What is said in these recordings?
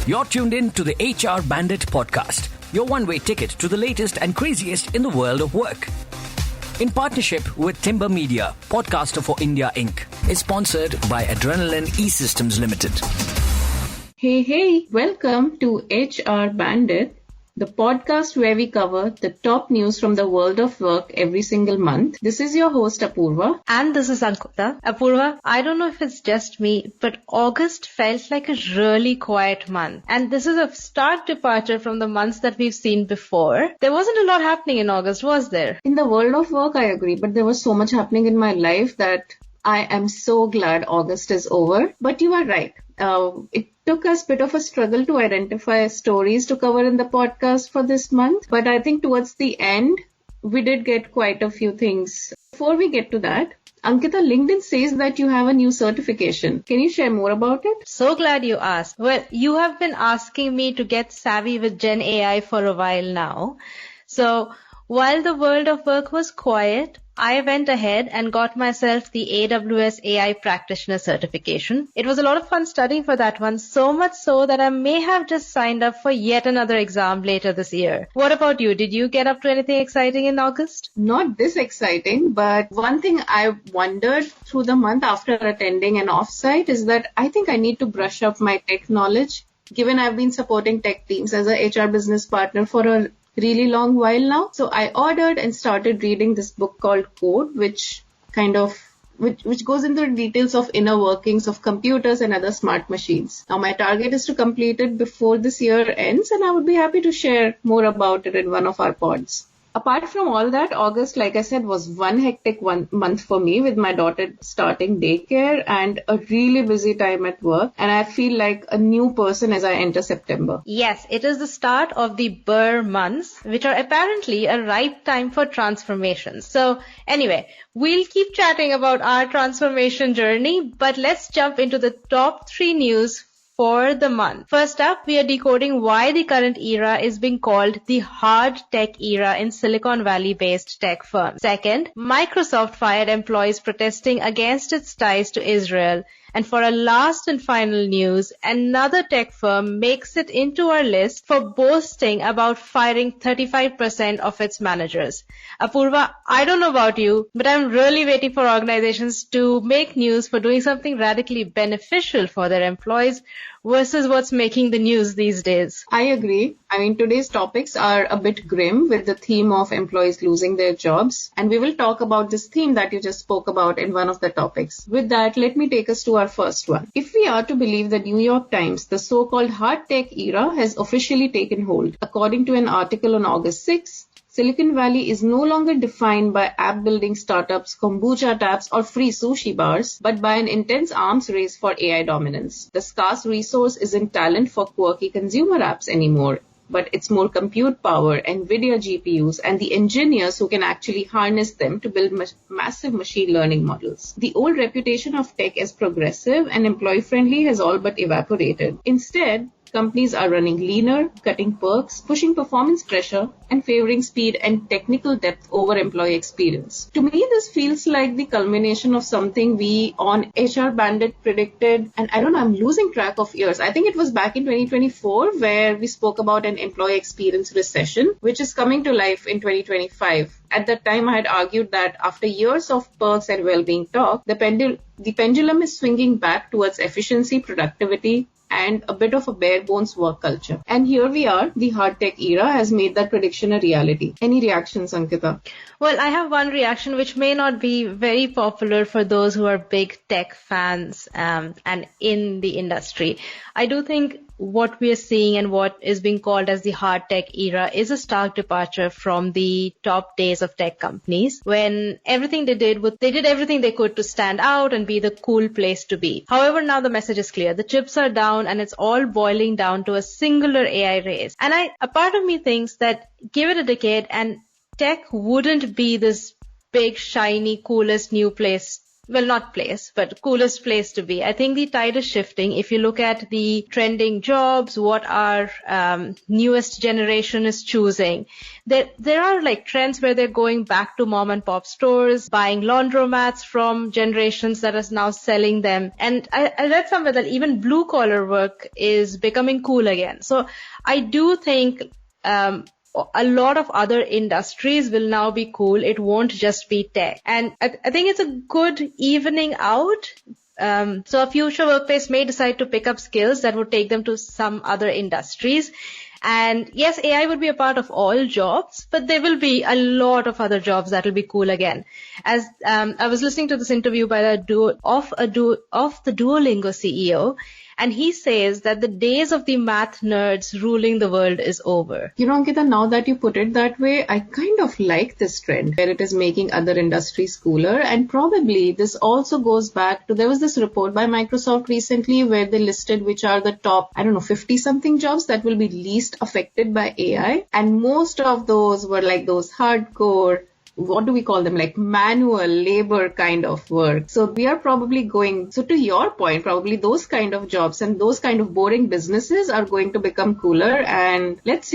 You're tuned in to the HR Bandit podcast, your one-way ticket to the latest and craziest in the world of work. In partnership with Timber Media, podcaster for India Inc. is sponsored by Adrenaline E-Systems Limited. Hey, welcome to HR Bandit, the podcast where we cover the top news from the world of work every single month. This is your host Apoorva. And this is Ankita. Apoorva, I don't know if it's just me, but August felt like a really quiet month. And this is a stark departure from the months that we've seen before. There wasn't a lot happening in August, was there? In the world of work, I agree, but there was so much happening in my life that I am so glad August is over. But you are right. It took us a bit of a struggle to identify stories to cover in the podcast for this month. But I think towards the end, we did get quite a few things. Before we get to that, Ankita, LinkedIn says that you have a new certification. Can you share more about it? So glad you asked. Well, you have been asking me to get savvy with Gen AI for a while now. So while the world of work was quiet, I went ahead and got myself the AWS AI Practitioner certification. It was a lot of fun studying for that one, so much so that I may have just signed up for yet another exam later this year. What about you? Did you get up to anything exciting in August? Not this exciting, but one thing I wondered through the month after attending an offsite is that I think I need to brush up my tech knowledge, given I've been supporting tech teams as a HR business partner for a really long while now. So I ordered and started reading this book called Code, which goes into the details of inner workings of computers and other smart machines. Now my target is to complete it before this year ends, and I would be happy to share more about it in one of our pods. Apart from all that, August, like I said, was one hectic month for me with my daughter starting daycare and a really busy time at work. And I feel like a new person as I enter September. Yes, it is the start of the Burr months, which are apparently a ripe time for transformations. So anyway, we'll keep chatting about our transformation journey, but let's jump into the top 3 news for the month. First up, we are decoding why the current era is being called the hard tech era in Silicon Valley-based tech firms. Second, Microsoft fired employees protesting against its ties to Israel. And for our last and final news, another tech firm makes it into our list for boasting about firing 35% of its managers. Apoorva, I don't know about you, but I'm really waiting for organizations to make news for doing something radically beneficial for their employees versus what's making the news these days. I agree. I mean, today's topics are a bit grim with the theme of employees losing their jobs. And we will talk about this theme that you just spoke about in one of the topics. With that, let me take us to our first one. If we are to believe the New York Times, the so-called hard tech era has officially taken hold. According to an article on August 6, Silicon Valley is no longer defined by app-building startups, kombucha taps, or free sushi bars, but by an intense arms race for AI dominance. The scarce resource isn't talent for quirky consumer apps anymore, but it's more compute power, NVIDIA GPUs, and the engineers who can actually harness them to build massive machine learning models. The old reputation of tech as progressive and employee-friendly has all but evaporated. Instead, companies are running leaner, cutting perks, pushing performance pressure, and favoring speed and technical depth over employee experience. To me, this feels like the culmination of something we on HR Bandit predicted, and I don't know, I'm losing track of years. I think it was back in 2024 where we spoke about an employee experience recession, which is coming to life in 2025. At that time, I had argued that after years of perks and well-being talk, the pendulum is swinging back towards efficiency, productivity, and a bit of a bare bones work culture. And here we are, the hard tech era has made that prediction a reality. Any reactions, Ankita? Well, I have one reaction which may not be very popular for those who are big tech fans and in the industry. I do think what we are seeing and what is being called as the hard tech era is a stark departure from the top days of tech companies when everything they did everything they could to stand out and be the cool place to be. However, now the message is clear. The chips are down and it's all boiling down to a singular AI race. And a part of me thinks that give it a decade and tech wouldn't be this big, shiny, coolest new place well, not place, but coolest place to be. I think the tide is shifting. If you look at the trending jobs, what our newest generation is choosing, there are like trends where they're going back to mom and pop stores, buying laundromats from generations that is now selling them. And I read somewhere that even blue collar work is becoming cool again. So I do think a lot of other industries will now be cool. It won't just be tech. And I think it's a good evening out. So a future workplace may decide to pick up skills that would take them to some other industries. And yes, AI would be a part of all jobs, but there will be a lot of other jobs that will be cool again. As I was listening to this interview by the Duolingo CEO, and he says that the days of the math nerds ruling the world is over. You know, Ankita, now that you put it that way, I kind of like this trend where it is making other industries cooler. And probably this also goes back to, there was this report by Microsoft recently where they listed which are the top, 50 something jobs that will be least affected by AI. And most of those were like those hardcore, what do we call them, like manual labor kind of work. So we are probably going, so to your point, probably those kind of jobs and those kind of boring businesses are going to become cooler. And let's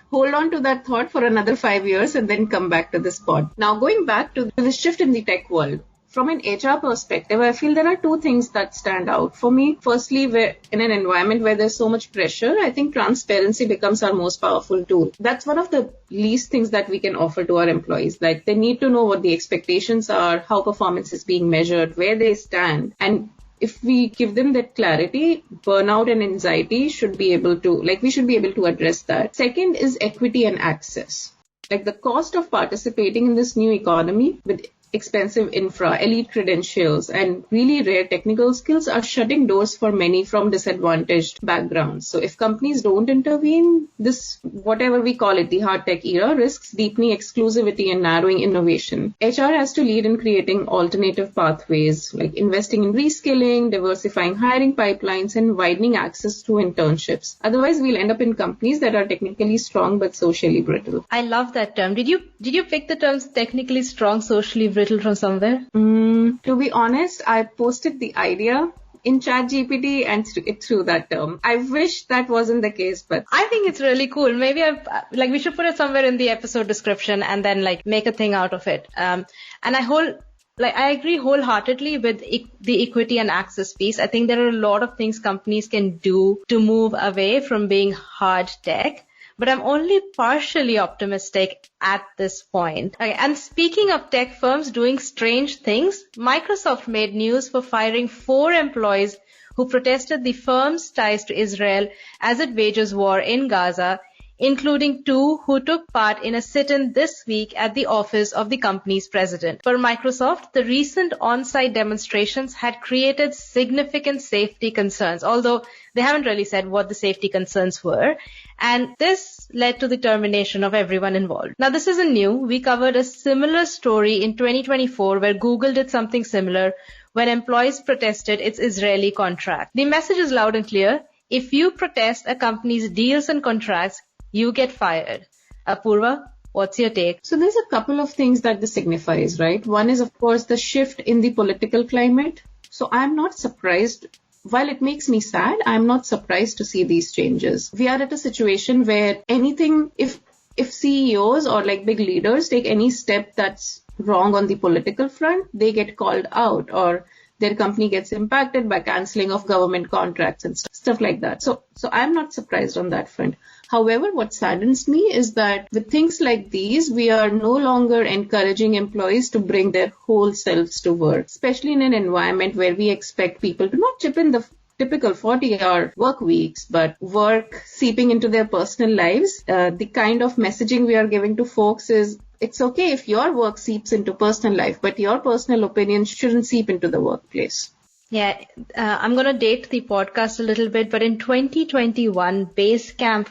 hold on to that thought for another 5 years and then come back to this pod. Now going back to the shift in the tech world. From an HR perspective, I feel there are two things that stand out for me. Firstly, where in an environment where there's so much pressure, I think transparency becomes our most powerful tool. That's one of the least things that we can offer to our employees. Like they need to know what the expectations are, how performance is being measured, where they stand. And if we give them that clarity, burnout and anxiety we should be able to address that. Second is equity and access. Like the cost of participating in this new economy with expensive infra, elite credentials, and really rare technical skills are shutting doors for many from disadvantaged backgrounds. So if companies don't intervene, this, whatever we call it, the hard tech era, risks deepening exclusivity and narrowing innovation. HR has to lead in creating alternative pathways, like investing in reskilling, diversifying hiring pipelines, and widening access to internships. Otherwise, we'll end up in companies that are technically strong but socially brittle. I love that term. Did you pick the terms technically strong, socially brittle from somewhere? To be honest, I posted the idea in ChatGPT and it threw that term. I wish that wasn't the case, but I think it's really cool. Maybe we should put it somewhere in the episode description and then make a thing out of it. And I agree wholeheartedly with the equity and access piece. I think there are a lot of things companies can do to move away from being hard tech. But I'm only partially optimistic at this point. Okay, and speaking of tech firms doing strange things, Microsoft made news for firing 4 employees who protested the firm's ties to Israel as it wages war in Gaza, including 2 who took part in a sit-in this week at the office of the company's president. For Microsoft, the recent on-site demonstrations had created significant safety concerns, although they haven't really said what the safety concerns were. And this led to the termination of everyone involved. Now, this isn't new. We covered a similar story in 2024 where Google did something similar when employees protested its Israeli contract. The message is loud and clear. If you protest a company's deals and contracts, you get fired. Apoorva, what's your take? So there's a couple of things that this signifies, right? One is, of course, the shift in the political climate. So I'm not surprised. While it makes me sad, I'm not surprised to see these changes. We are at a situation where if CEOs or big leaders take any step that's wrong on the political front, they get called out or their company gets impacted by canceling of government contracts and stuff like that. So I'm not surprised on that front. However, what saddens me is that with things like these, we are no longer encouraging employees to bring their whole selves to work, especially in an environment where we expect people to not chip in the typical 40-hour work weeks, but work seeping into their personal lives. The kind of messaging we are giving to folks is, it's okay if your work seeps into personal life, but your personal opinion shouldn't seep into the workplace. Yeah, I'm going to date the podcast a little bit, but in 2021, Basecamp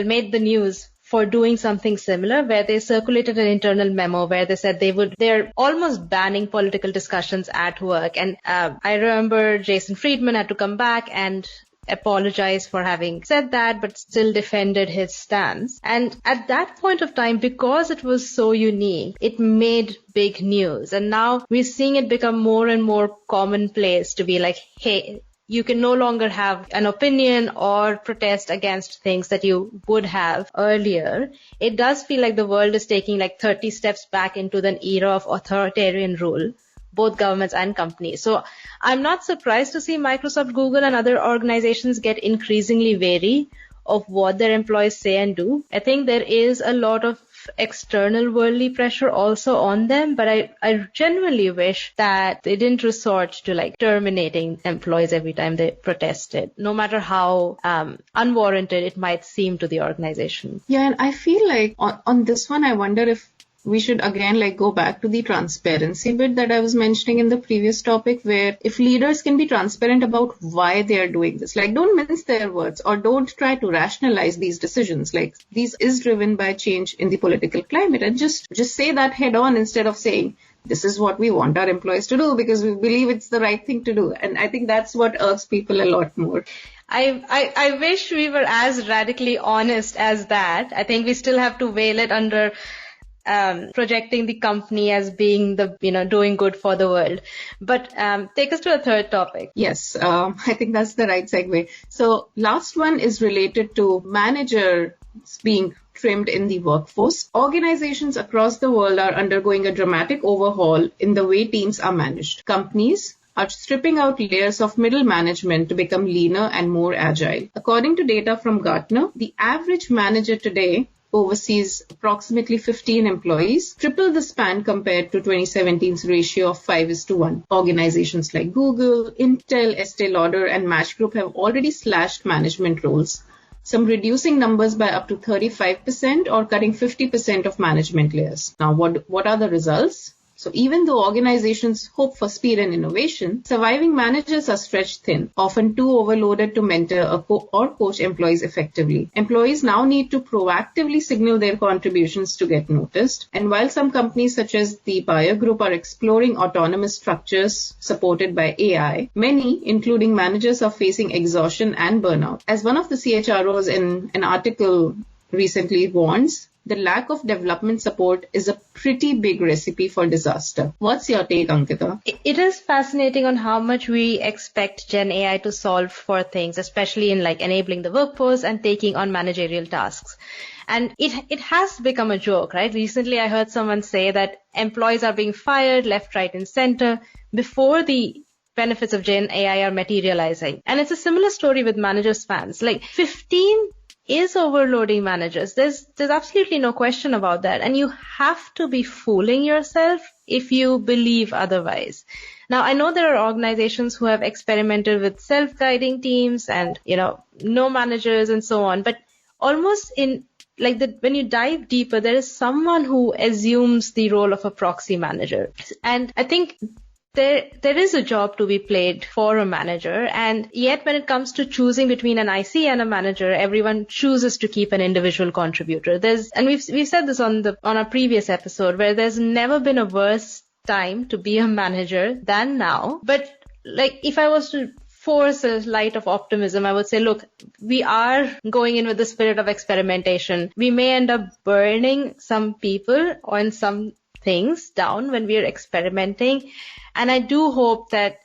made the news for doing something similar, where they circulated an internal memo where they said they're almost banning political discussions at work. And I remember Jason Friedman had to come back and apologized for having said that, but still defended his stance. And at that point of time, because it was so unique, it made big news. And now we're seeing it become more and more commonplace to be like, hey, you can no longer have an opinion or protest against things that you would have earlier. It does feel like the world is taking like 30 steps back into an era of authoritarian rule, both governments and companies. So I'm not surprised to see Microsoft, Google, and other organizations get increasingly wary of what their employees say and do. I think there is a lot of external worldly pressure also on them, but I genuinely wish that they didn't resort to like terminating employees every time they protested, no matter how unwarranted it might seem to the organization. Yeah, and I feel like on this one, I wonder if we should again like go back to the transparency bit that I was mentioning in the previous topic, where if leaders can be transparent about why they are doing this, like don't mince their words or don't try to rationalize these decisions. Like these is driven by change in the political climate, and just say that head on instead of saying this is what we want our employees to do because we believe it's the right thing to do. And I think that's what irks people a lot more. I wish we were as radically honest as that. I think we still have to veil it under projecting the company as being the, doing good for the world. But take us to a third topic. Yes, I think that's the right segue. So last one is related to managers being trimmed in the workforce. Organizations across the world are undergoing a dramatic overhaul in the way teams are managed. Companies are stripping out layers of middle management to become leaner and more agile. According to data from Gartner, the average manager today oversees approximately 15 employees, triple the span compared to 2017's ratio of 5:1. Organizations like Google, Intel, Estee Lauder, and Match Group have already slashed management roles, some reducing numbers by up to 35% or cutting 50% of management layers. Now, what are the results? So even though organizations hope for speed and innovation, surviving managers are stretched thin, often too overloaded to mentor or coach employees effectively. Employees now need to proactively signal their contributions to get noticed. And while some companies such as the Bayer Group are exploring autonomous structures supported by AI, many, including managers, are facing exhaustion and burnout. As one of the CHROs in an article recently warns, the lack of development support is a pretty big recipe for disaster. What's your take, Ankita? It is fascinating on how much we expect Gen AI to solve for things, especially in like enabling the workforce and taking on managerial tasks. And it has become a joke, right? Recently, I heard someone say that employees are being fired left, right, and center before the benefits of Gen AI are materializing. And it's a similar story with manager spans. Like 15 is overloading managers. There's absolutely no question about that. And you have to be fooling yourself if you believe otherwise. Now, I know there are organizations who have experimented with self-guiding teams and, no managers and so on. But almost in when you dive deeper, there is someone who assumes the role of a proxy manager. And I think there is a job to be played for a manager, and yet when it comes to choosing between an IC and a manager, everyone chooses to keep an individual contributor. And we've said this on our previous episode, where there's never been a worse time to be a manager than now. But if I was to force a light of optimism, I would say, look, we are going in with the spirit of experimentation. We may end up burning some people on some things down when we are experimenting. And I do hope that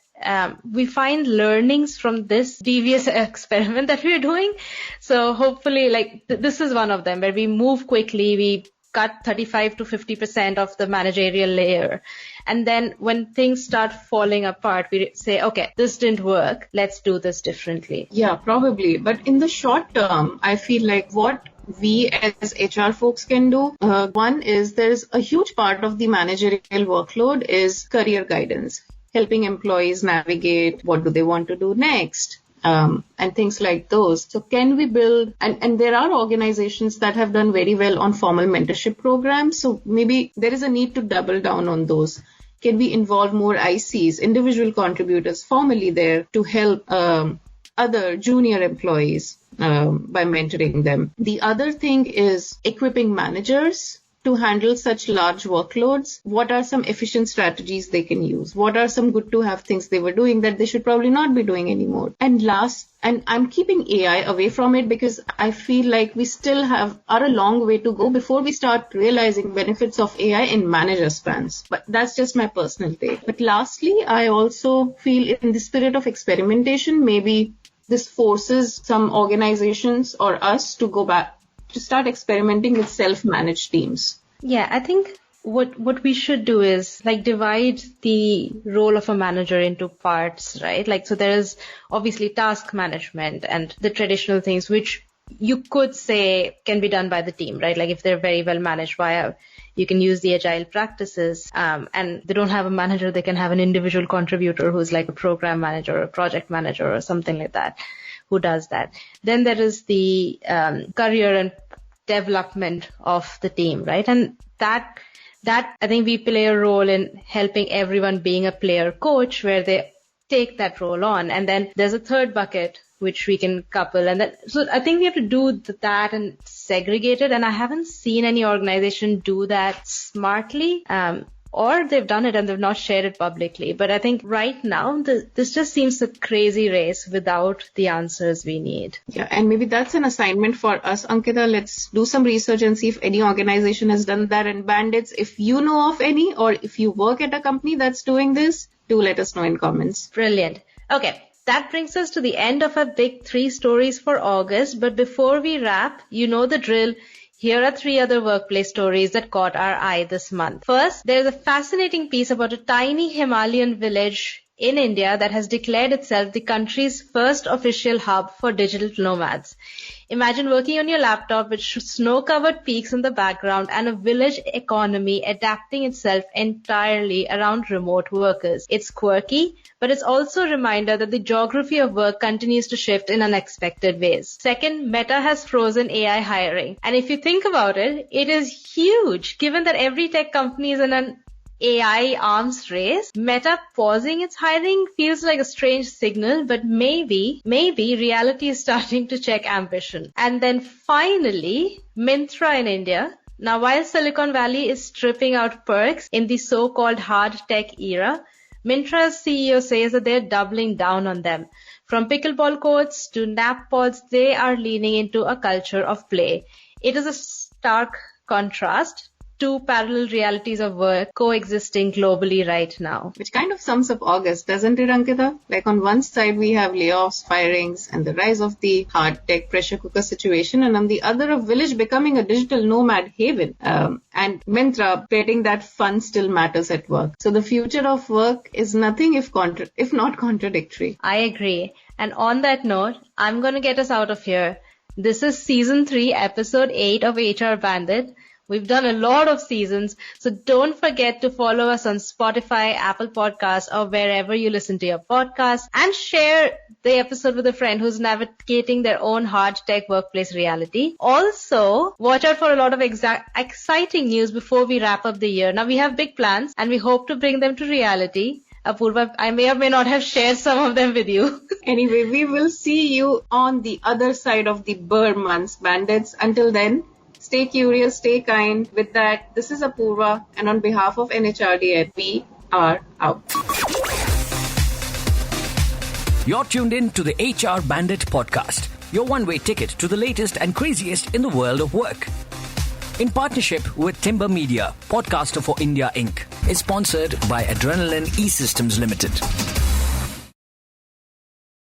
we find learnings from this devious experiment that we're doing. So hopefully, this is one of them where we move quickly, we cut 35 to 50% of the managerial layer. And then when things start falling apart, we say, okay, this didn't work. Let's do this differently. Yeah, probably. But in the short term, I feel like what we as HR folks can do, one is there's a huge part of the managerial workload is career guidance, helping employees navigate what do they want to do next, and things like those. So can we build, and there are organizations that have done very well on formal mentorship programs. So maybe there is a need to double down on those. Can we involve more ICs, individual contributors formally there to help other junior employees by mentoring them? The other thing is equipping managers to handle such large workloads, what are some efficient strategies they can use? What are some good to have things they were doing that they should probably not be doing anymore? And I'm keeping AI away from it because I feel like we still are a long way to go before we start realizing benefits of AI in manager spans. But that's just my personal take. But lastly, I also feel in the spirit of experimentation, maybe this forces some organizations or us to go back to start experimenting with self-managed teams. Yeah, I think what we should do is like divide the role of a manager into parts, right? Like, so there is obviously task management and the traditional things which you could say can be done by the team, right? Like if they're very well managed you can use the agile practices, and they don't have a manager, they can have an individual contributor who's like a program manager or a project manager or something like that who does that. Then there is the career and development of the team, right? And that I think we play a role in helping everyone being a player coach where they take that role on. And then there's a third bucket which we can couple. And so I think we have to do that and segregate it. And I haven't seen any organization do that smartly, or they've done it and they've not shared it publicly. But I think right now, this just seems a crazy race without the answers we need. Yeah, and maybe that's an assignment for us. Ankita, let's do some research and see if any organization has done that. And bandits, if you know of any, or if you work at a company that's doing this, do let us know in comments. Brilliant. Okay. That brings us to the end of our big 3 stories for August. But before we wrap, you know the drill. Here are 3 other workplace stories that caught our eye this month. First, there's a fascinating piece about a tiny Himalayan village in India that has declared itself the country's first official hub for digital nomads. Imagine working on your laptop with snow-covered peaks in the background and a village economy adapting itself entirely around remote workers. It's quirky, but it's also a reminder that the geography of work continues to shift in unexpected ways. Second, Meta has frozen AI hiring. And if you think about it, it is huge, given that every tech company is in an AI arms race. Meta pausing its hiring feels like a strange signal, but maybe reality is starting to check ambition. And then finally, Myntra in India. Now, while Silicon Valley is stripping out perks in the so-called hard tech era, Myntra's CEO says that they're doubling down on them. From pickleball courts to nap pods, they are leaning into a culture of play. It is a stark contrast. 2 parallel realities of work coexisting globally right now. Which kind of sums up August, doesn't it, Ankita? Like on one side, we have layoffs, firings, and the rise of the hard tech pressure cooker situation. And on the other, a village becoming a digital nomad haven. And Myntra betting that fun still matters at work. So the future of work is nothing if not contradictory. I agree. And on that note, I'm going to get us out of here. This is season 3, episode 8 of HR Bandit. We've done a lot of seasons, so don't forget to follow us on Spotify, Apple Podcasts, or wherever you listen to your podcasts, and share the episode with a friend who's navigating their own hard tech workplace reality. Also, watch out for a lot of exciting news before we wrap up the year. Now, we have big plans, and we hope to bring them to reality. Apoorva, I may or may not have shared some of them with you. Anyway, we will see you on the other side of the Burr months, bandits. Until then, stay curious, stay kind. With that, this is Apoorva, and on behalf of NHRD, we are out. You're tuned in to the HR Bandit podcast, your one-way ticket to the latest and craziest in the world of work. In partnership with Timber Media, podcaster for India Inc. is sponsored by Adrenaline E-Systems Limited.